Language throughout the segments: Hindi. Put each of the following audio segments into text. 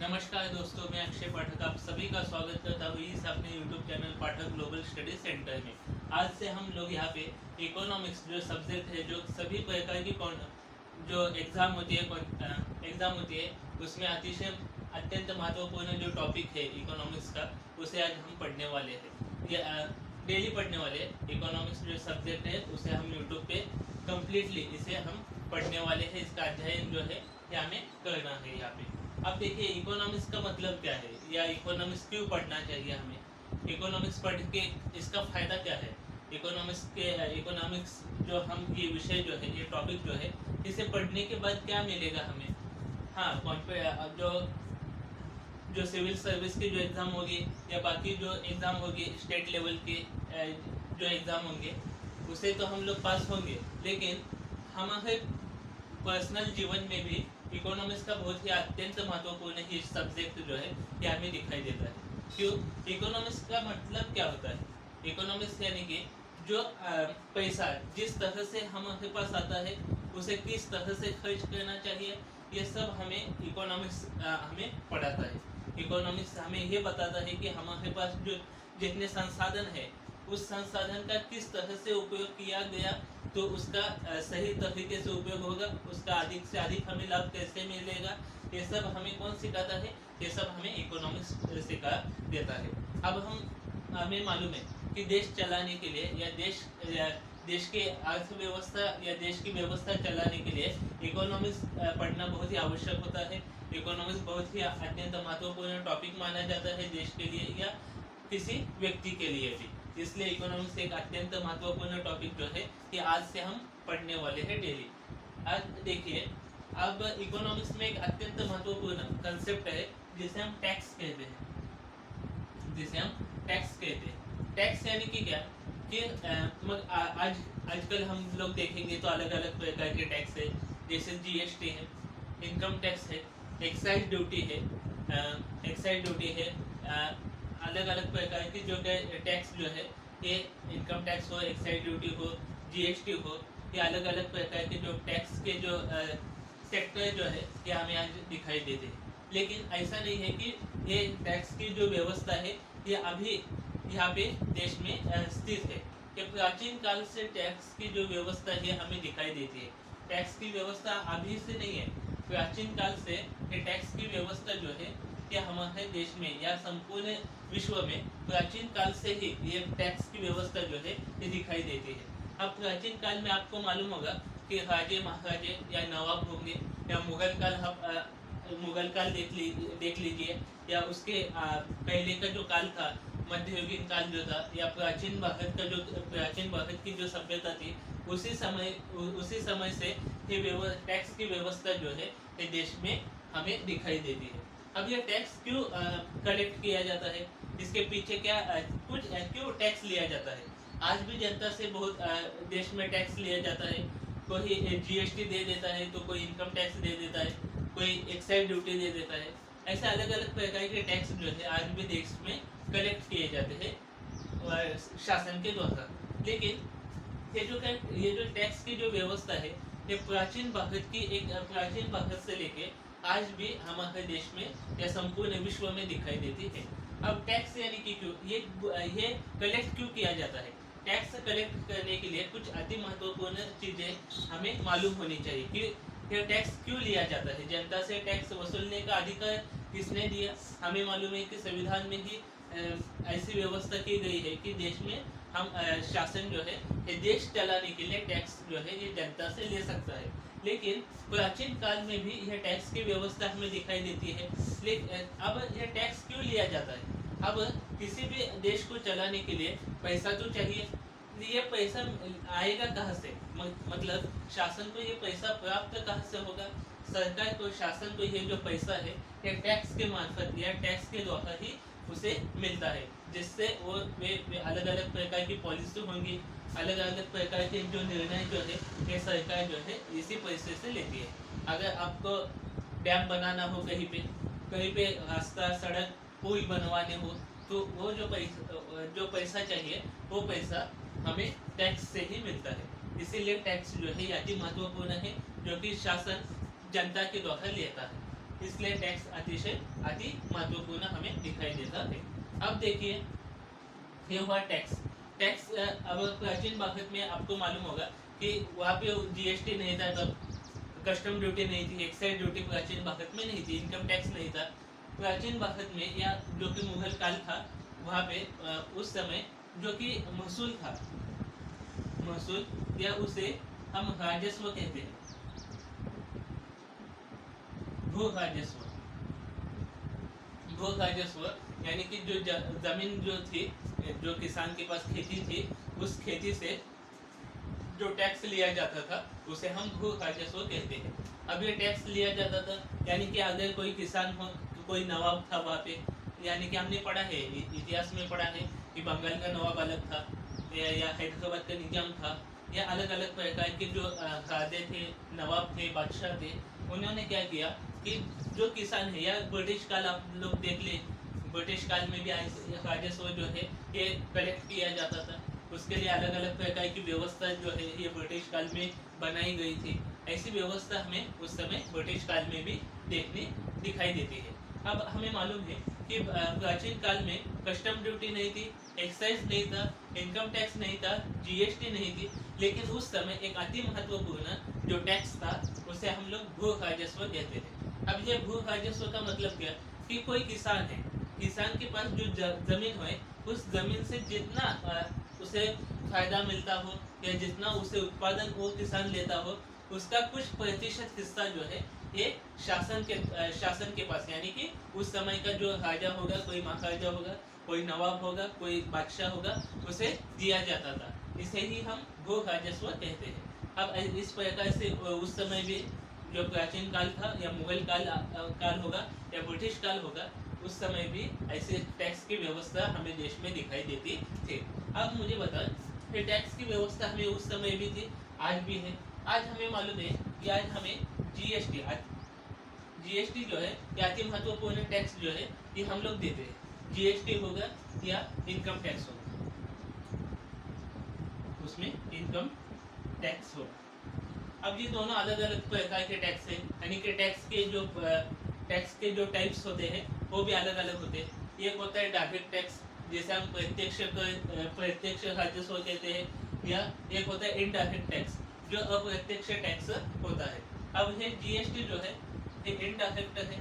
नमस्कार दोस्तों, मैं अक्षय पाठक आप सभी का स्वागत करता हूँ इस अपने YouTube चैनल पाठक ग्लोबल स्टडी सेंटर में। आज से हम लोग यहाँ पे इकोनॉमिक्स जो सब्जेक्ट है, जो सभी प्रकार की जो एग्ज़ाम होती है उसमें अतिशय अत्यंत महत्वपूर्ण जो टॉपिक है इकोनॉमिक्स का, उसे आज हम पढ़ने वाले हैं। ये डेली पढ़ने वाले इकोनॉमिक्स जो सब्जेक्ट है उसे हम यूट्यूब पे कम्प्लीटली इसे हम पढ़ने वाले हैं। इसका अध्ययन जो है ये हमें करना है यहाँ पे। अब देखिए इकोनॉमिक्स का मतलब क्या है या इकोनॉमिक्स क्यों पढ़ना चाहिए हमें, इकोनॉमिक्स पढ़ के इसका फ़ायदा क्या है। इकोनॉमिक्स जो हम ये विषय जो है, ये टॉपिक जो है, इसे पढ़ने के बाद क्या मिलेगा हमें। हाँ, जो जो सिविल सर्विस की जो एग्ज़ाम होगी या बाकी जो एग्ज़ाम होगी स्टेट लेवल के जो एग्ज़ाम होंगे उसे तो हम लोग पास होंगे, लेकिन हमारे पर्सनल जीवन में भी इकोनॉमिक्स का बहुत ही अत्यंत महत्वपूर्ण ही सब्जेक्ट जो है ये हमें दिखाई देता है। क्यों? इकोनॉमिक्स का मतलब क्या होता है? इकोनॉमिक्स यानी कि जो पैसा जिस तरह से हमारे पास आता है उसे किस तरह से खर्च करना चाहिए, ये सब हमें इकोनॉमिक्स हमें पढ़ाता है। इकोनॉमिक्स हमें ये बताता है कि हमारे पास जो जितने संसाधन है उस संसाधन का किस तरह से उपयोग किया गया तो उसका सही तरीके से उपयोग होगा, उसका अधिक से अधिक हमें लाभ कैसे मिलेगा, ये सब हमें कौन सिखाता है? ये सब हमें इकोनॉमिक्स सिखा देता है। अब हमें मालूम है कि देश चलाने के लिए या देश के अर्थव्यवस्था या देश की व्यवस्था चलाने के लिए इकोनॉमिक्स पढ़ना बहुत ही आवश्यक होता है। इकोनॉमिक्स बहुत ही अत्यंत महत्वपूर्ण टॉपिक माना जाता है देश के लिए या किसी व्यक्ति के लिए भी। इसलिए इकोनॉमिक्स एक अत्यंत महत्वपूर्ण टॉपिक जो है कि आज से हम पढ़ने वाले हैं डेली। आज देखिए, अब इकोनॉमिक्स में एक अत्यंत महत्वपूर्ण कंसेप्ट है जिसे हम टैक्स कहते हैं। टैक्स यानी कि क्या कि आजकल हम लोग देखेंगे तो अलग अलग प्रकार के टैक्स है, जैसे जीएसटी है, इनकम टैक्स है, एक्साइज ड्यूटी है, अलग अलग प्रकार की जो टैक्स जो है, ये इनकम टैक्स हो, एक्साइज ड्यूटी हो, जीएसटी हो, ये अलग अलग प्रकार के जो टैक्स के जो सेक्टर जो है ये हमें आज दिखाई देते हैं। लेकिन ऐसा नहीं है कि ये टैक्स की जो व्यवस्था है ये अभी यहाँ पे देश में स्थित है। कि प्राचीन काल से टैक्स की जो व्यवस्था है हमें दिखाई देती है। टैक्स की व्यवस्था अभी से नहीं है, प्राचीन काल से ये टैक्स की व्यवस्था जो है कि हमारे देश में या संपूर्ण विश्व में प्राचीन काल से ही ये टैक्स की व्यवस्था जो है ये दिखाई देती है। अब प्राचीन काल में आपको मालूम होगा कि राजे महाराजे या नवाब होंगे या मुगल काल देख लीजिए, या उसके पहले का जो काल था, मध्ययुगीन काल जो था, या प्राचीन भारत की जो सभ्यता थी, उसी समय से ये टैक्स की व्यवस्था जो है ये देश में हमें दिखाई देती है। अब यह टैक्स क्यों कलेक्ट किया जाता है, इसके पीछे क्यों टैक्स लिया जाता है? आज भी जनता से बहुत देश में टैक्स लिया जाता है। कोई जीएसटी दे देता है तो कोई इनकम टैक्स दे देता है, कोई एक्साइज ड्यूटी दे देता है। ऐसे अलग अलग प्रकार के टैक्स जो है आज भी देश में कलेक्ट किए जाते हैं शासन के द्वारा। लेकिन ये जो टैक्स की जो व्यवस्था है ये प्राचीन भारत से लेके आज भी हमारे देश में या संपूर्ण विश्व में दिखाई देती है। अब टैक्स यानी कि क्यों ये कलेक्ट क्यों किया जाता है? टैक्स कलेक्ट करने के लिए कुछ अति महत्वपूर्ण चीज़ें हमें मालूम होनी चाहिए कि यह टैक्स क्यों लिया जाता है। जनता से टैक्स वसूलने का अधिकार किसने दिया? हमें मालूम है कि संविधान में ही ऐसी व्यवस्था की गई है कि देश में हम शासन जो है ये देश चलाने के लिए टैक्स जो है ये जनता से ले सकता है। लेकिन प्राचीन काल में भी यह टैक्स की व्यवस्था हमें दिखाई देती है। लेकिन अब यह टैक्स क्यों लिया जाता है? अब किसी भी देश को चलाने के लिए पैसा तो चाहिए। ये पैसा आएगा कहाँ से? मतलब शासन को ये पैसा प्राप्त कहाँ से होगा? सरकार को, शासन को ये जो पैसा है ये टैक्स के मार्फत या टैक्स के द्वारा ही उसे मिलता है, जिससे वे अलग अलग प्रकार की पॉलिसी होंगी, अलग अलग प्रकार के जो निर्णय जो है ये सरकार जो है इसी पैसे से लेती है। अगर आपको डैम बनाना हो, कहीं पे रास्ता, सड़क, पुल बनवाने हो, तो वो जो पैसा चाहिए वो पैसा हमें टैक्स से ही मिलता है। इसीलिए टैक्स जो है अति महत्वपूर्ण है, जो कि शासन जनता के द्वारा लेता है। इसलिए टैक्स अति महत्वपूर्ण हमें दिखाई देता है। अब देखिए ये हुआ टैक्स। टैक्स अब प्राचीन भारत में आपको मालूम होगा कि वहाँ पे जीएसटी नहीं था, तब कस्टम ड्यूटी नहीं थी, एक्साइज ड्यूटी प्राचीन भारत में नहीं थी, इनकम टैक्स नहीं था प्राचीन भारत में, या जो कि मुगल काल था वहाँ पे उस समय जो कि महसूल था, महसूल या उसे हम राजस्व कहते हैं, भू राजस्व। भू राजस्व यानी कि जो जमीन जो थी, जो किसान के पास खेती थी, उस खेती से जो टैक्स लिया जाता था उसे हम भू राजस्व कहते हैं। अब ये टैक्स लिया जाता था यानी कि अगर कोई किसान हो, कोई नवाब था वहाँ पे, यानी कि हमने पढ़ा है, इतिहास में पढ़ा है कि बंगाल का नवाब अलग था, या हैदराबाद का निजाम था, या अलग अलग प्रकार के जो राजे थे, नवाब थे, बादशाह थे, उन्होंने क्या किया कि जो किसान है, या ब्रिटिश काल आप लोग देख ले, ब्रिटिश काल में भी राजस्व जो है ये कलेक्ट किया जाता था, उसके लिए अलग अलग प्रकार की व्यवस्था जो है ये ब्रिटिश काल में बनाई गई थी। ऐसी व्यवस्था हमें उस समय ब्रिटिश काल में भी देखने दिखाई देती है। अब हमें मालूम है कि प्राचीन काल में कस्टम ड्यूटी नहीं थी, एक्साइज नहीं था, इनकम टैक्स नहीं था, जीएसटी नहीं थी, लेकिन उस समय एक अति महत्वपूर्ण जो टैक्स था उसे हम लोग भू राजस्व कहते थे। अब ये भू राजस्व का मतलब क्या कि कोई किसान है, किसान के पास जो जमीन है, उस जमीन से जितना उसे फायदा मिलता हो या जितना उसे उत्पादन वो किसान लेता हो, उसका कुछ प्रतिशत हिस्सा जो है ये शासन के पास, यानी कि उस समय का जो राजा होगा, कोई महाराजा होगा, कोई नवाब होगा, कोई बादशाह होगा, उसे दिया जाता था। इसे ही हम भू राजस्व कहते हैं। अब इस प्रकार से उस समय भी जो प्राचीन काल था, या मुगल काल होगा, या ब्रिटिश काल होगा, उस समय भी ऐसे टैक्स की व्यवस्था हमें देश में दिखाई देती थी। अब मुझे बता कि टैक्स की व्यवस्था हमें उस समय भी थी, आज भी है। आज हमें मालूम है कि आज हमें जीएसटी जो है ये अति महत्वपूर्ण टैक्स जो है ये हम लोग देते हैं। जीएसटी होगा या इनकम टैक्स होगा, उसमें इनकम टैक्स होगा। अब ये दोनों अलग अलग प्रकार के टैक्स है, यानी कि टैक्स के जो टाइप्स होते हैं वो भी अलग अलग होते हैं। एक होता है डायरेक्ट टैक्स, जैसे हम प्रत्यक्ष राजस्व कहते हैं, या एक होता है इनडायरेक्ट टैक्स जो अप्रत्यक्ष टैक्स होता है। अब ये जीएसटी जो है ये इनडायरेक्ट है,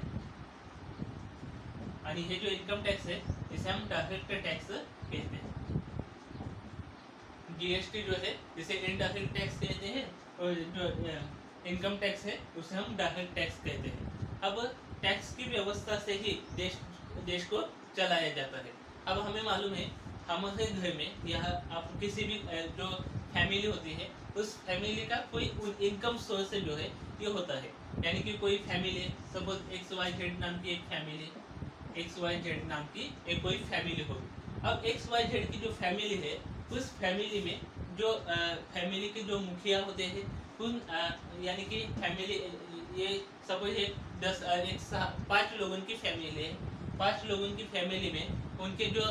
और ये जो इनकम टैक्स है इसे हम डायरेक्ट टैक्स कहते हैं। जीएसटी जो है इसे इनडायरेक्ट टैक्स कहते हैं, और जो इनकम टैक्स है उसे हम डायरेक्ट टैक्स कहते हैं। अब टैक्स की व्यवस्था से ही देश को चलाया जाता है। अब हमें मालूम है हमारे घर में या आप किसी भी जो फैमिली होती है, उस फैमिली का कोई इनकम सोर्स जो है ये होता है। यानी कि कोई फैमिली है, सपोज XYZ नाम की एक फैमिली, XYZ नाम की एक कोई फैमिली होगी। अब XYZ की जो फैमिली है, उस फैमिली में जो फैमिली के जो मुखिया होते हैं, उन यानी कि फैमिली ये सपोज 5 लोगों की फैमिली है, 5 लोगों की फैमिली में उनके जो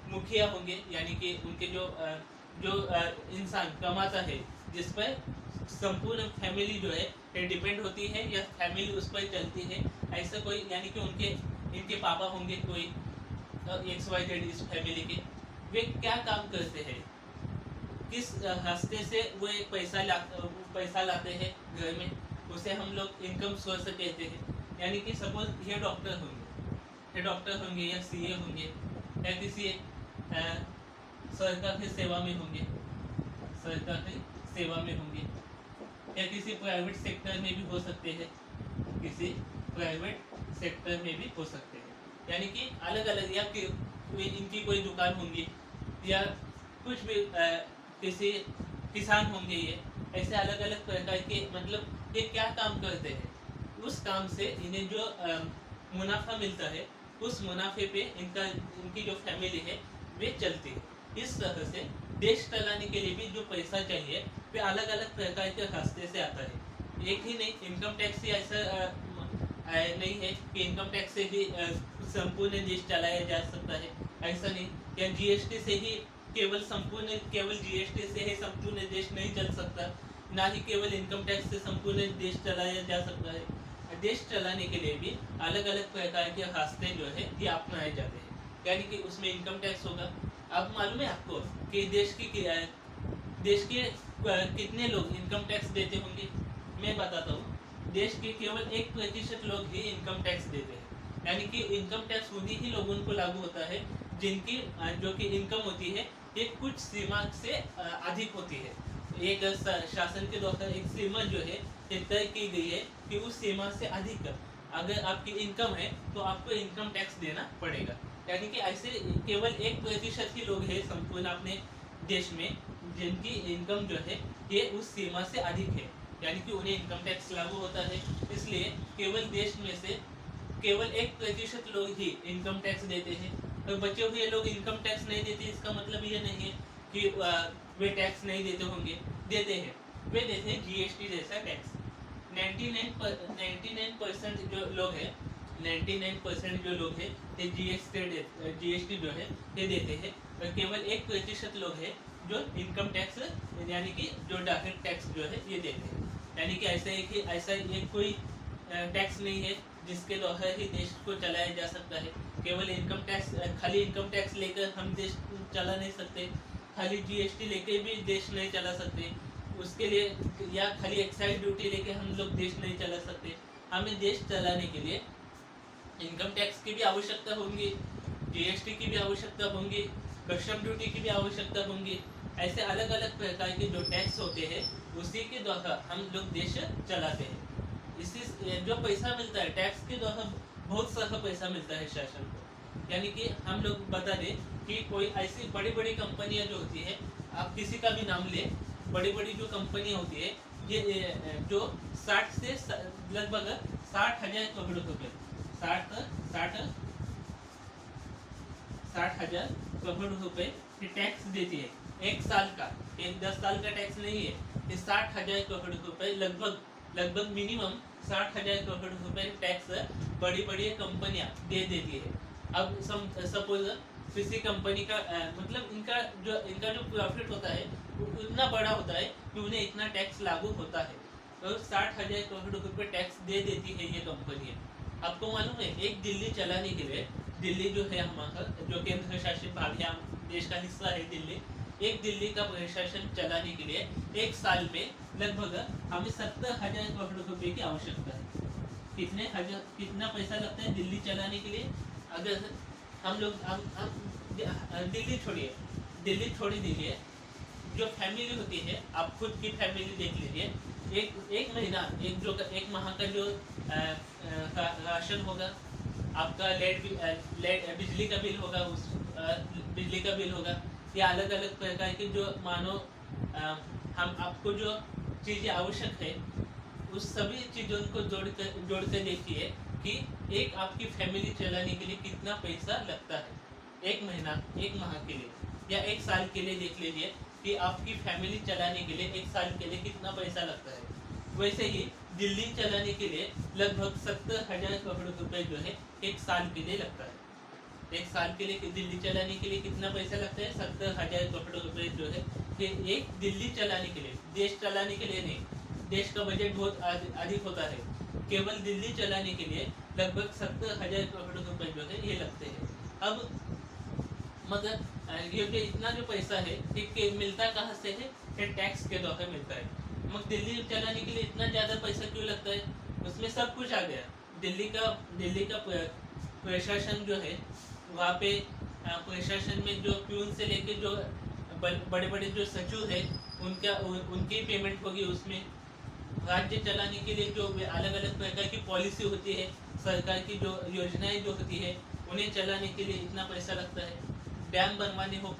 मुखिया होंगे, यानी कि उनके जो इंसान कमाता है, जिस पर संपूर्ण फैमिली जो है ये डिपेंड होती है या फैमिली उस पर चलती है, ऐसा कोई, यानी कि इनके पापा होंगे कोई XYZ इस फैमिली के, वे क्या काम करते हैं, किस रास्ते से वो एक पैसा लाते हैं घर में, उसे हम लोग इनकम सोर्स कहते हैं। यानी कि सपोज ये डॉक्टर होंगे या सीए होंगे, या किसी सरकारी सेवा में होंगे, या किसी प्राइवेट सेक्टर में भी हो सकते हैं, यानी कि अलग अलग, या इनकी कोई दुकान होंगी, या कुछ भी किसी किसान होंगे, ये ऐसे अलग अलग प्रकार के, मतलब ये क्या काम करते हैं, उस काम से इन्हें जो मुनाफा मिलता है, उस मुनाफे पे इनकी जो फैमिली है वे चलती है। इस तरह से देश चलाने के लिए भी जो पैसा चाहिए वे अलग अलग प्रकार के रास्ते से आता है। एक ही नहीं, इनकम टैक्स ही ऐसा नहीं है कि इनकम टैक्स से ही संपूर्ण देश चलाया जा सकता है, ऐसा नहीं। या जीएसटी से ही केवल जीएसटी से ही संपूर्ण देश नहीं चल सकता, ना ही केवल इनकम टैक्स से संपूर्ण देश चलाया जा सकता है, देश चलाने के लिए भी अलग अलग प्रकार के रास्ते जो है ये अपनाए जाते हैं। यानी कि उसमें इनकम टैक्स होगा। अब मालूम है आपको कि देश के कितने लोग इनकम टैक्स देते होंगे? मैं बताता हूँ। देश के केवल 1% लोग ही इनकम टैक्स देते हैं। यानी कि इनकम टैक्स उन्हीं ही लोगों को लागू होता है जिनकी जो कि इनकम होती है ये कुछ सीमा से अधिक होती है। एक शासन के द्वारा एक सीमा जो है ये तय की गई है कि उस सीमा से अधिक अगर आपकी इनकम है तो आपको इनकम टैक्स देना पड़ेगा। यानी कि ऐसे केवल 1% ही लोग हैं संपूर्ण अपने देश में जिनकी इनकम जो है ये उस सीमा से अधिक है, यानी कि उन्हें इनकम टैक्स लागू होता है। इसलिए केवल देश में से केवल 1% लोग ही इनकम टैक्स देते हैं। तो बचे हुए लोग इनकम टैक्स नहीं देते, इसका मतलब ये नहीं है कि वे टैक्स नहीं देते होंगे, देते हैं। वे देते हैं जीएसटी जैसा टैक्स। 99% जो लोग हैं 99% जो लोग हैं ये जीएसटी जो है ये देते हैं। और केवल 1% लोग हैं जो इनकम टैक्स यानी कि जो डायरेक्ट टैक्स जो है ये देते हैं। यानी कि ऐसा एक कोई टैक्स नहीं है जिसके द्वारा ही देश को चलाया जा सकता है। केवल इनकम टैक्स, खाली इनकम टैक्स लेकर हम देश चला नहीं सकते, खाली जीएसटी लेके भी देश नहीं चला सकते, उसके लिए या खाली एक्साइज ड्यूटी लेके हम लोग देश नहीं चला सकते। हमें देश चलाने के लिए इनकम टैक्स की भी आवश्यकता होंगी, जीएसटी की भी आवश्यकता होंगी, कस्टम ड्यूटी की भी आवश्यकता होंगी। ऐसे अलग अलग प्रकार के जो टैक्स होते हैं उसी के द्वारा हम लोग देश चलाते हैं। इसी जो पैसा मिलता है टैक्स के द्वारा बहुत सारा पैसा मिलता है शासन को। यानी कि हम लोग बता दें कि कोई ऐसी बड़ी बड़ी कंपनियां जो होती है, आप किसी का भी नाम ले, बड़ी बड़ी जो कंपनियां होती है ये जो 60 से लगभग 60,000 करोड़ रुपए 60,000 करोड़ रुपए की टैक्स देती है एक साल का। एक 10 साल का टैक्स नहीं है, ये 60,000 करोड़ रुपए लगभग मिनिमम 60,000 करोड़ रुपए टैक्स बड़ी बड़ी कंपनियां दे देती है। अब सपोज किसी कंपनी का मतलब इनका जो प्रॉफिट होता है वो इतना बड़ा होता है कि उन्हें इतना टैक्स लागू होता है। तो 60,000 करोड़ रुपए टैक्स दे देती है ये कंपनियां। आपको मालूम है एक दिल्ली चलाने के लिए, दिल्ली जो है हमारा जो केंद्र शासित भाग है, देश का हिस्सा है दिल्ली, एक दिल्ली का प्रशासन चलाने के लिए एक साल में लगभग हमें 70,000 करोड़ रुपए की आवश्यकता है। कितना पैसा लगता है दिल्ली चलाने के लिए? अगर हम लोग दिल्ली छोड़ दीजिए, जो फैमिली होती है, आप खुद की फैमिली देख लीजिए। एक महीना एक माह का जो राशन होगा, आपका बिजली का बिल होगा, बिजली का बिल होगा, या अलग अलग प्रकार के जो मानो हम आपको जो चीज़ें आवश्यक है उस सभी चीज़ों को जोड़ कर देखिए कि एक आपकी फैमिली चलाने के लिए कितना पैसा लगता है। एक माह के लिए या एक साल के लिए देख लीजिए कि आपकी फैमिली चलाने के लिए एक साल के लिए कितना पैसा लगता है। वैसे ही दिल्ली चलाने के लिए लगभग 70,000 करोड़ रुपए जो है एक साल के लिए लगता है। एक साल के लिए दिल्ली चलाने के लिए कितना पैसा लगता है? 70,000 करोड़ रुपए जो है कि एक दिल्ली चलाने के लिए, देश चलाने के लिए नहीं, देश का बजट बहुत अधिक होता है, केवल दिल्ली चलाने के लिए लगभग 70,000 करोड़ रुपए जो है ये लगते हैं। अब मगर ये इतना जो पैसा है ये मिलता कहाँ से है? ये टैक्स के द्वारा मिलता है। मगर दिल्ली चलाने के लिए इतना ज़्यादा पैसा क्यों लगता है? उसमें सब कुछ आ गया। दिल्ली का प्रशासन जो है वहाँ पे प्रशासन में जो प्यून से लेके जो बड़े बड़े जो सचिव है उनकी पेमेंट होगी। उसमें राज्य चलाने के लिए जो अलग अलग प्रकार की पॉलिसी होती है, सरकार की जो योजनाएं जो होती है उन्हें चलाने के लिए इतना पैसा लगता है। डैम बनवाने हो,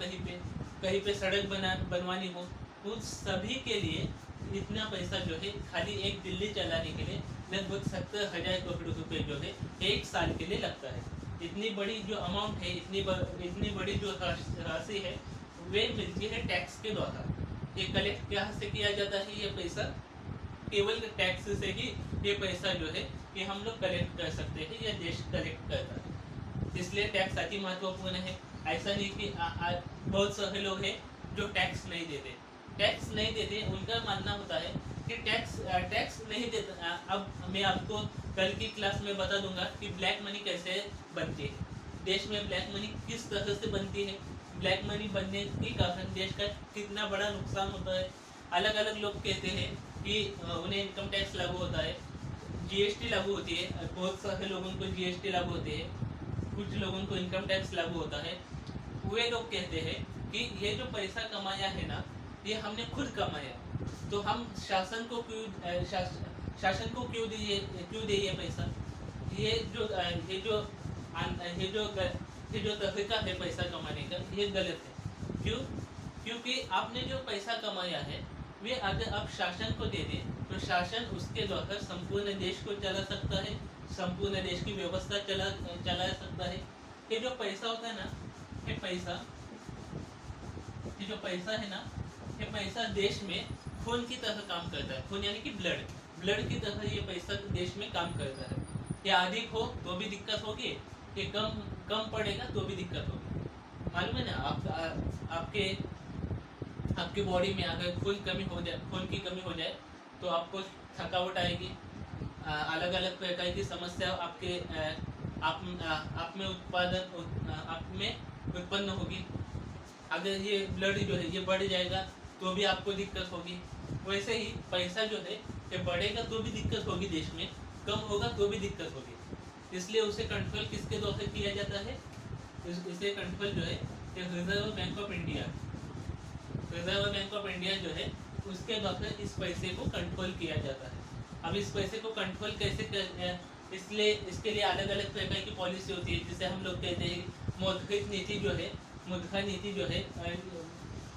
कहीं पे सड़क बनवानी हो, उन सभी के लिए इतना पैसा जो है खाली एक दिल्ली चलाने के लिए लगभग 70,000 करोड़ रुपए जो है एक साल के लिए लगता है। इतनी बड़ी जो अमाउंट है, इतनी बड़ी जो राशि है वे मिलती है टैक्स के द्वारा। ये कलेक्ट कहाँ से किया जाता है? ये पैसा केवल टैक्स से ही ये पैसा जो है कि हम लोग कलेक्ट कर सकते हैं या देश कलेक्ट करता है। इसलिए टैक्स अति महत्वपूर्ण है। ऐसा नहीं कि बहुत सारे लोग हैं जो टैक्स नहीं देते। उनका मानना होता है कि टैक्स नहीं देता। अब मैं आपको कल की क्लास में बता दूंगा कि ब्लैक मनी कैसे बनती है, देश में ब्लैक मनी किस तरह से बनती है, ब्लैक मनी बनने के कारण देश का कितना बड़ा नुकसान होता है। अलग अलग लोग कहते हैं कि उन्हें इनकम टैक्स लागू होता है, जीएसटी लागू होती है, बहुत सारे लोगों को जीएसटी लागू होती है, कुछ लोगों को इनकम टैक्स लागू होता है। वे लोग कहते हैं कि ये जो पैसा कमाया है ना, ये हमने खुद कमाया, तो हम शासन को क्यों दे ये पैसा। ये जो तरीका है पैसा कमाने का, ये गलत है। क्यों? क्योंकि आपने जो पैसा कमाया है वे अगर आप शासन को दे दें तो शासन उसके द्वारा संपूर्ण देश को चला सकता है, संपूर्ण देश की व्यवस्था चला सकता है। ये जो पैसा होता है ना, ये जो पैसा है ना, ये पैसा देश में खून की तरह काम करता है। खून यानी कि ब्लड की तरह ये पैसा देश में काम करता है। ये अधिक हो तो भी दिक्कत होगी, ये कम पड़ेगा तो भी दिक्कत होगी। मालूम है ना, आपके बॉडी में अगर खून की कमी हो जाए तो आपको थकावट आएगी, अलग अलग प्रकार की समस्या आप में उत्पन्न होगी। अगर ये ब्लड जो है ये बढ़ जाएगा तो भी आपको दिक्कत होगी। वैसे ही पैसा जो है ये बढ़ेगा तो भी दिक्कत होगी देश में, कम होगा तो भी दिक्कत होगी। इसलिए उसे कंट्रोल किसके द्वारा किया जाता है? इसे कंट्रोल जो है रिजर्व बैंक ऑफ इंडिया जो है उसके द्वारा इस पैसे को कंट्रोल किया जाता है। अब इस पैसे को कंट्रोल कैसे इसलिए इसके लिए अलग अलग प्रकार की पॉलिसी होती है, जिसे हम लोग कहते हैं मौद्रिक नीति जो है, मुद्रा नीति जो है,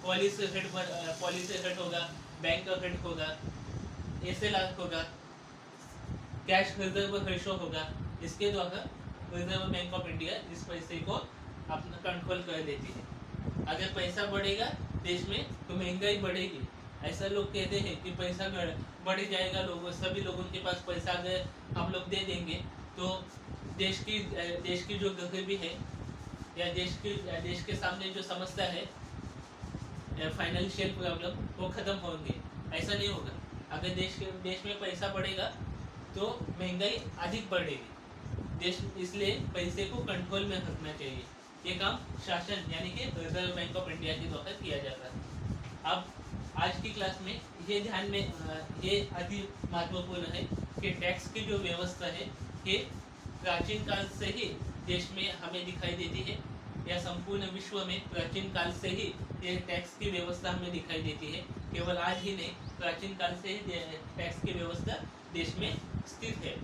पॉलिसी रेट होगा, बैंक रेट होगा, एसएलआर होगा, कैश रिजर्व रेशो होगा। इसके द्वारा रिजर्व बैंक ऑफ इंडिया इस पैसे को अपना कंट्रोल कर लेती है। अगर पैसा बढ़ेगा देश में तो महंगाई बढ़ेगी। ऐसा लोग कहते हैं कि पैसा बढ़ जाएगा, सभी लोगों के पास पैसा अगर हम लोग दे देंगे तो देश की जो गरीबी है या देश के सामने जो समस्या है, फाइनेंशियल प्रॉब्लम, वो खत्म होंगे। ऐसा नहीं होगा। अगर देश में पैसा बढ़ेगा तो महंगाई अधिक बढ़ेगी। इसलिए पैसे को कंट्रोल में रखना चाहिए। ये काम शासन यानी कि रिजर्व बैंक ऑफ इंडिया के द्वारा किया जाता है। अब आज की क्लास में ये ध्यान में ये अति महत्वपूर्ण है कि टैक्स की जो व्यवस्था है ये प्राचीन काल से ही देश में हमें दिखाई देती है, या संपूर्ण विश्व में प्राचीन काल से ही ये टैक्स की व्यवस्था हमें दिखाई देती है। केवल आज ही नहीं, प्राचीन काल से ही टैक्स की व्यवस्था देश में स्थित है।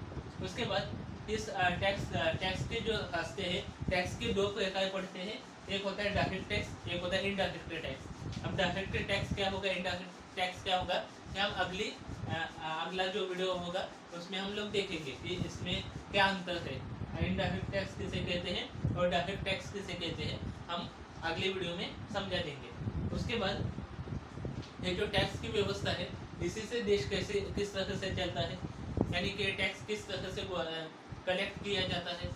उसके बाद इस टैक्स के जो रास्ते हैं, टैक्स के दो प्रकार पड़ते हैं। एक होता है डायरेक्ट टैक्स, एक होता है इनडायरेक्ट टैक्स। अब डायरेक्ट टैक्स क्या होगा, इनडायरेक्ट टैक्स क्या होगा, हम अगला जो वीडियो होगा उसमें हम लोग देखेंगे कि इसमें क्या अंतर है, इनडायरेक्ट टैक्स किसे कहते हैं और डायरेक्ट टैक्स किसे कहते हैं, हम अगले वीडियो में समझा देंगे। उसके बाद ये जो टैक्स की व्यवस्था है, इसी से देश किस तरह से चलता है, यानी कि टैक्स किस तरह से कलेक्ट किया जाता है।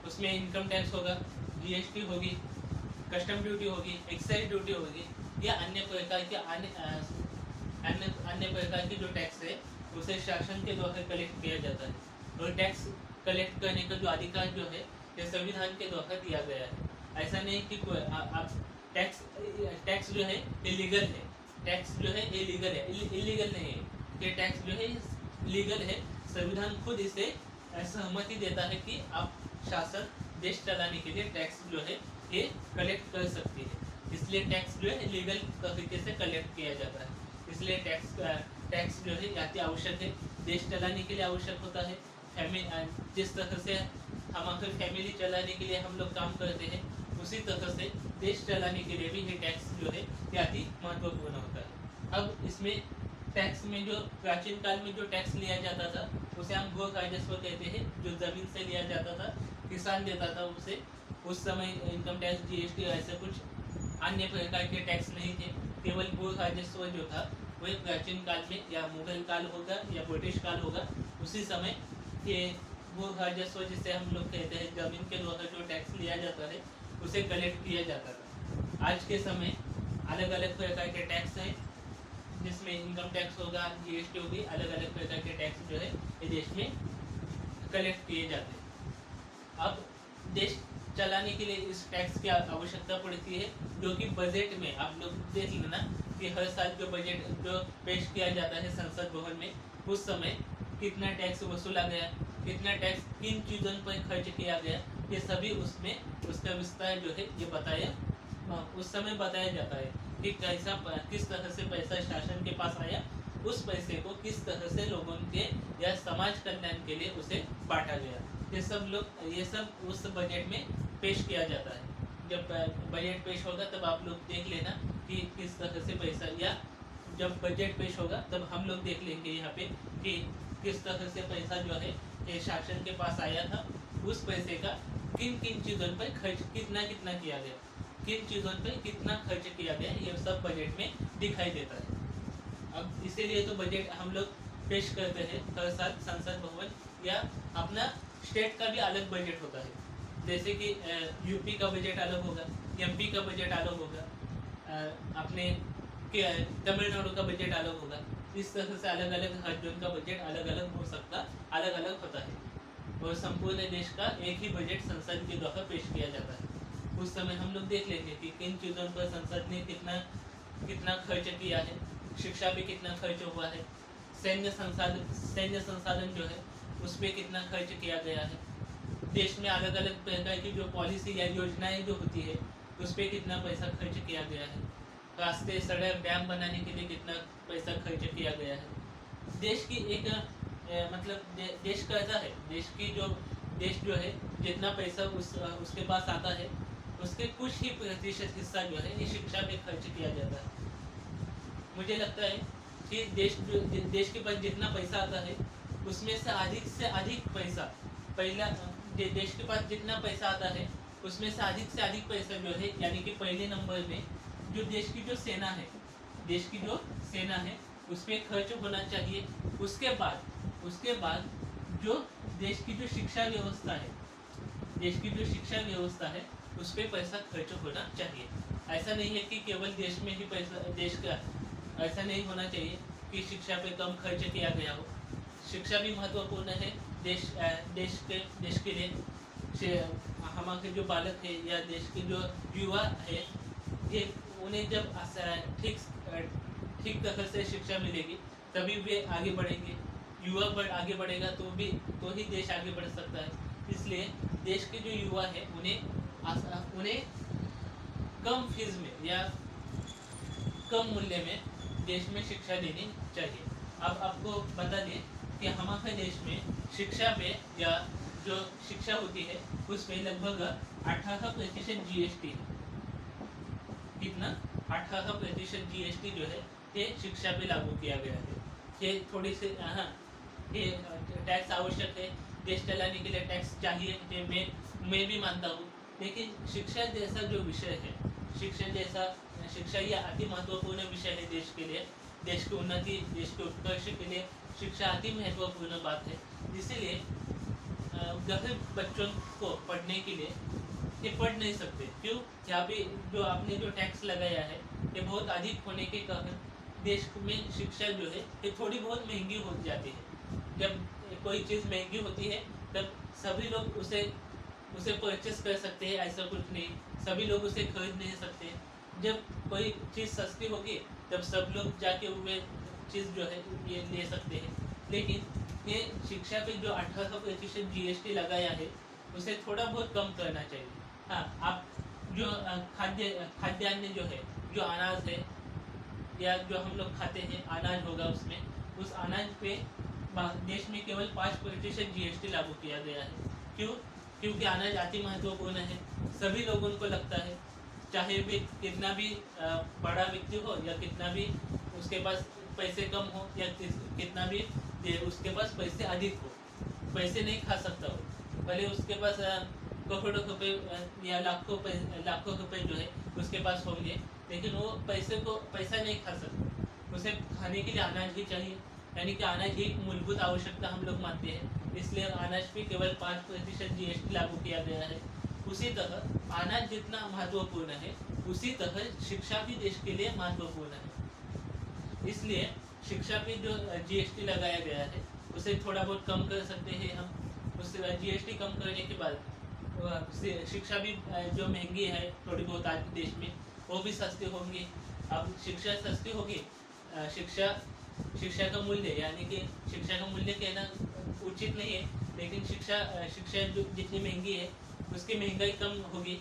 उसमें इनकम टैक्स होगा, जीएसटी होगी, कस्टम ड्यूटी होगी, एक्साइज ड्यूटी होगी, या अन्य प्रकार की जो टैक्स है उसे शासन के द्वारा कलेक्ट किया जाता है। और टैक्स कलेक्ट करने का जो अधिकार जो है ये संविधान के द्वारा दिया गया है। ऐसा नहीं कि टैक्स जो है इलीगल है, टैक्स जो है इलीगल है, इलीगल नहीं है। ये टैक्स जो है लीगल है, संविधान खुद इसे सहमति देता है कि आप शासन देश चलाने के लिए टैक्स जो है ये कलेक्ट कर सकती है। इसलिए टैक्स जो है लीगल तरीके से कलेक्ट किया जाता है। इसलिए टैक्स जो है अति आवश्यक है, देश चलाने के लिए आवश्यक होता है। जिस तरह से हम अपनी फैमिली चलाने के लिए हम लोग काम करते हैं, उसी तरह से देश चलाने के लिए भी ये टैक्स जो है ये अति महत्वपूर्ण होता है। अब इसमें टैक्स में जो प्राचीन काल में जो टैक्स लिया जाता था उसे हम गो राजस्व कहते हैं, जो जमीन से लिया जाता था, किसान देता था उसे। उस समय इनकम टैक्स, जीएसटी ऐसे कुछ अन्य प्रकार के टैक्स नहीं थे, केवल गो राजस्व जो था वह प्राचीन काल में, या मुगल काल होगा या ब्रिटिश काल होगा, उसी समय ये वो राजस्व जिसे हम लोग कहते हैं जमीन के द्वारा जो टैक्स लिया जाता है उसे कलेक्ट किया जाता था। आज के समय अलग अलग प्रकार के टैक्स हैं, जिसमें इनकम टैक्स होगा, जीएसटी होगी, अलग अलग प्रकार के टैक्स जो है ये देश में कलेक्ट किए जाते हैं। अब देश चलाने के लिए इस टैक्स की आवश्यकता पड़ती है, जो कि बजट में आप लोग देख लेना कि हर साल जो बजट जो पेश किया जाता है संसद भवन में, उस समय कितना टैक्स वसूला गया, कितना टैक्स किन चीज़ों पर खर्च किया गया, ये सभी उसमें उसका विस्तार जो है ये बताया उस समय बताया जाता है कि कैसा किस तरह से पैसा शासन के पास आया, उस पैसे को किस तरह से लोगों के या समाज कल्याण के लिए उसे बांटा गया। ये सब उस बजट में पेश किया जाता है। जब बजट पेश होगा तब आप लोग देख लेना कि किस तरह से पैसा, या जब बजट पेश होगा तब हम लोग देख लेंगे यहाँ पे कि किस तरह से पैसा जो है ये शासन के पास आया था, उस पैसे का किन किन चीज़ों पर खर्च कितना कितना किया गया, किन चीज़ों पर कितना खर्च किया गया, ये सब बजट में दिखाई देता है। अब इसीलिए तो बजट हम लोग पेश करते हैं हर साल संसद भवन, या अपना स्टेट का भी अलग बजट होता है। जैसे कि यूपी का बजट अलग होगा, एमपी का बजट अलग होगा, अपने तमिलनाडु का बजट अलग होगा। इस तरह से अलग अलग राज्यों का बजट अलग अलग हो सकता, अलग अलग होता है, और संपूर्ण देश का एक ही बजट संसद के द्वारा पेश किया जाता है। उस समय हम लोग देख लेंगे कि किन चीज़ों पर संसद ने कितना खर्च किया है, शिक्षा पे कितना खर्च हुआ है, सैन्य संसाधन जो है उस पर कितना खर्च किया गया है, देश में अलग अलग प्रकार की जो पॉलिसी या योजनाएं जो होती है उस पर कितना पैसा खर्च किया गया है, रास्ते सड़क डैम बनाने के लिए कितना पैसा खर्च किया गया है। देश की एक देश कहता है, देश जो है जितना पैसा उसके पास आता है उसके कुछ ही प्रतिशत हिस्सा जो है ये शिक्षा पे खर्च किया जाता है। मुझे लगता है कि देश के पास जितना पैसा आता है उसमें से अधिक पैसा देश के पास जितना पैसा आता है उसमें से अधिक पैसा जो है, यानी कि पहले नंबर में जो देश की जो सेना है उस पर खर्च होना चाहिए। उसके बाद जो देश की जो शिक्षा व्यवस्था है उस पर पैसा खर्च होना चाहिए। ऐसा नहीं है कि केवल देश में ही पैसा ऐसा नहीं होना चाहिए कि शिक्षा पे कम खर्च किया गया हो। शिक्षा भी महत्वपूर्ण है देश के लिए। हमारे जो बालक है या देश के जो युवा है, ये उन्हें जब ठीक तरह से शिक्षा मिलेगी तभी वे आगे बढ़ेंगे। युवा आगे बढ़ेगा तो ही देश आगे बढ़ सकता है। इसलिए देश के जो युवा है उन्हें कम फीस में या कम मूल्य में देश में शिक्षा देनी चाहिए। अब आपको बता दें कि हमारे देश में शिक्षा पे या जो शिक्षा होती है उस पे लगभग 18% जीएसटी है। कितना? 18% जीएसटी जो है ये शिक्षा पे लागू किया गया है। ये थोड़ी सी ये टैक्स आवश्यक है, देश चलाने के लिए टैक्स चाहिए, ये मैं भी मानता हूँ। लेकिन शिक्षा जैसा जो विषय है, शिक्षा ये अति महत्वपूर्ण विषय है देश के लिए, देश की उन्नति, देश के उत्कर्ष के लिए शिक्षा अति महत्वपूर्ण बात है। इसीलिए गरीब बच्चों को पढ़ने के लिए ये पढ़ नहीं सकते। क्यों? यहाँ पे जो आपने जो टैक्स लगाया है ये बहुत अधिक होने के कारण देश में शिक्षा जो है ये थोड़ी बहुत महंगी हो जाती है। जब कोई चीज़ महंगी होती है तब सभी लोग उसे परचेस कर सकते हैं, ऐसा कुछ नहीं, सभी लोग उसे खरीद नहीं सकते। जब कोई चीज़ सस्ती होगी तब सब लोग जाके वो चीज़ जो है ये ले सकते हैं। लेकिन ये शिक्षा पे जो 18% जीएसटी लगाया है उसे थोड़ा बहुत कम करना चाहिए। हाँ, आप जो खाद्यान्न जो है, जो अनाज है या जो हम लोग खाते हैं अनाज होगा, उसमें उस अनाज पे देश में केवल 5% जीएसटी लागू किया गया है। क्यों? क्योंकि अनाज अति महत्वपूर्ण है। सभी लोगों को लगता है, चाहे भी कितना भी बड़ा व्यक्ति हो या कितना भी उसके पास पैसे कम हो या कितना भी उसके पास पैसे अधिक हो, पैसे नहीं खा सकता हो, भले उसके पास करोड़ों रुपए या लाखों रुपए जो है उसके पास होंगे, लेकिन वो पैसा नहीं खा सकता। उसे खाने के लिए अनाज ही चाहिए, यानी कि अनाज ही मूलभूत आवश्यकता हम लोग मानते हैं। इसलिए अनाज पे केवल 5% जीएसटी लागू किया गया है। उसी तरह अनाज जितना महत्वपूर्ण है उसी तरह शिक्षा भी देश के लिए महत्वपूर्ण है। इसलिए शिक्षा पे जो जीएसटी लगाया गया है उसे थोड़ा बहुत कम कर सकते हैं हम। उसके बाद जीएसटी कम करने के बाद शिक्षा भी जो महंगी है थोड़ी बहुत आज के देश में, वो भी सस्ती होंगी। अब शिक्षा सस्ती होगी, शिक्षा का मूल्य, यानी कि शिक्षा का मूल्य कहना उचित नहीं है, लेकिन शिक्षा जो जितनी महंगी है उसकी महंगाई कम होगी,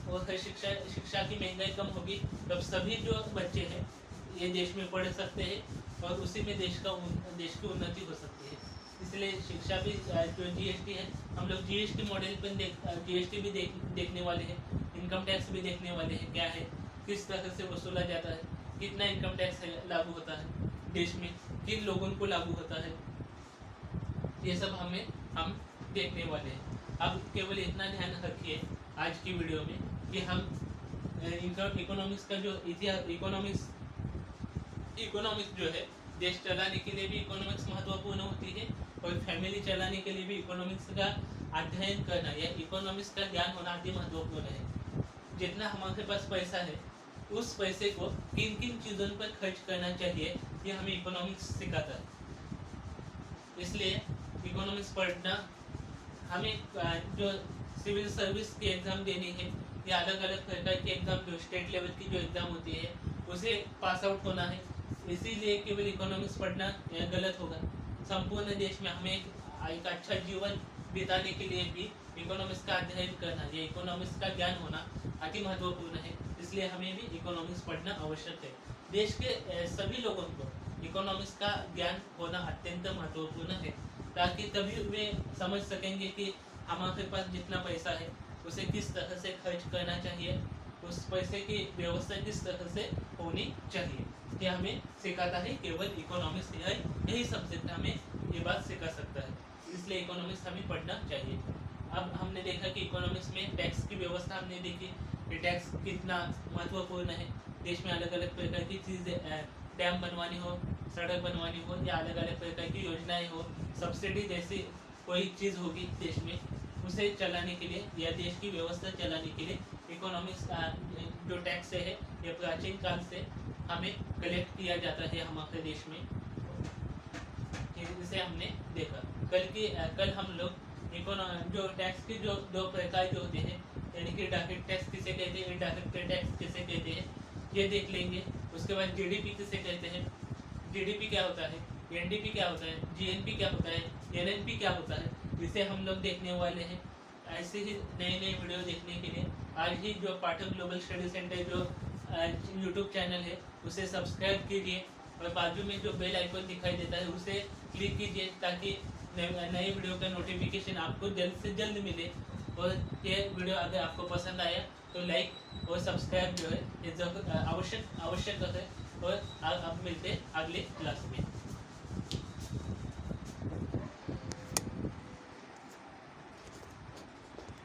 और शिक्षा की महंगाई कम होगी, तब सभी जो बच्चे हैं ये देश में पढ़ सकते हैं और उसी में देश की उन्नति हो सकती है। इसलिए शिक्षा भी जो जीएसटी है, हम लोग जीएसटी मॉडल पर जीएसटी भी देखने वाले हैं, इनकम टैक्स भी देखने वाले हैं, क्या है, किस तरह से वसूला जाता है, कितना इनकम टैक्स लागू होता है देश में, किन लोगों को लागू होता है, ये सब हम देखने वाले हैं। अब केवल इतना ध्यान रखिए आज की वीडियो में कि हम इकोनॉमिक्स का जो इतिहास, इकोनॉमिक्स जो है, देश चलाने के लिए भी इकोनॉमिक्स महत्वपूर्ण होती है, और फैमिली चलाने के लिए भी इकोनॉमिक्स का अध्ययन करना या इकोनॉमिक्स का ज्ञान होना अति महत्वपूर्ण है। जितना हमारे पास पैसा है उस पैसे को किन किन चीज़ों पर खर्च करना चाहिए, ये हमें इकोनॉमिक्स सिखाता है। इसलिए इकोनॉमिक्स पढ़ना, हमें जो सिविल सर्विस की एग्ज़ाम देनी है या अलग अलग प्रकार की एग्ज़ाम, जो स्टेट लेवल की जो एग्ज़ाम होती है उसे पास आउट होना है, इसीलिए केवल इकोनॉमिक्स पढ़ना गलत होगा। संपूर्ण देश में हमें एक अच्छा जीवन बिताने के लिए भी इकोनॉमिक्स का अध्ययन करना, ये इकोनॉमिक्स का ज्ञान होना अति महत्वपूर्ण है, इसलिए हमें भी इकोनॉमिक्स पढ़ना आवश्यक है। देश के सभी लोगों को इकोनॉमिक्स का ज्ञान होना अत्यंत महत्वपूर्ण है, ताकि तभी वे समझ सकेंगे कि हमारे पास जितना पैसा है उसे किस तरह से खर्च करना चाहिए, उस पैसे की व्यवस्था किस तरह से होनी चाहिए। ये हमें सिखाता है केवल इकोनॉमिक्स, यही सब्जेक्ट हमें ये बात सिखा सकता है, इसलिए इकोनॉमिक्स हमें पढ़ना चाहिए। अब हमने देखा कि इकोनॉमिक्स में टैक्स की व्यवस्था हमने देखी कि टैक्स कितना महत्वपूर्ण है। देश में अलग अलग प्रकार की चीज़ें, डैम बनवानी हो, सड़क बनवानी हो, या अलग अलग प्रकार की योजनाएं हो, सब्सिडी जैसी कोई चीज़ होगी देश में, उसे चलाने के लिए या देश की व्यवस्था चलाने के लिए इकोनॉमिक्स जो टैक्स है ये प्राचीन काल से हमें कलेक्ट किया जाता है हमारे देश में। इसे हमने देखा। कल हम लोग जो टैक्स के जो दो प्रकार जो होते हैं, यानी कि डायरेक्ट टैक्स किसे कहते हैं, इनडायरेक्ट टैक्स किसे कहते हैं, ये देख लेंगे। उसके बाद जीडीपी किसे कहते हैं, जीडीपी क्या होता है, एनडीपी क्या होता है, जीएनपी क्या होता है, एनएनपी क्या होता है, इसे हम लोग देखने वाले हैं। ऐसे ही नए नए वीडियो देखने के लिए आज ही जो पाठक ग्लोबल स्टडी सेंटर जो यूट्यूब चैनल है उसे सब्सक्राइब कीजिए, और बाजू में जो बेल आइकन दिखाई देता है उसे क्लिक कीजिए, ताकि नए वीडियो का नोटिफिकेशन आपको जल्द से जल्द मिले। और ये वीडियो अगर आपको पसंद आया तो लाइक और सब्सक्राइब जो है ये आवश्यक है। और अब मिलते हैं अगले क्लास में।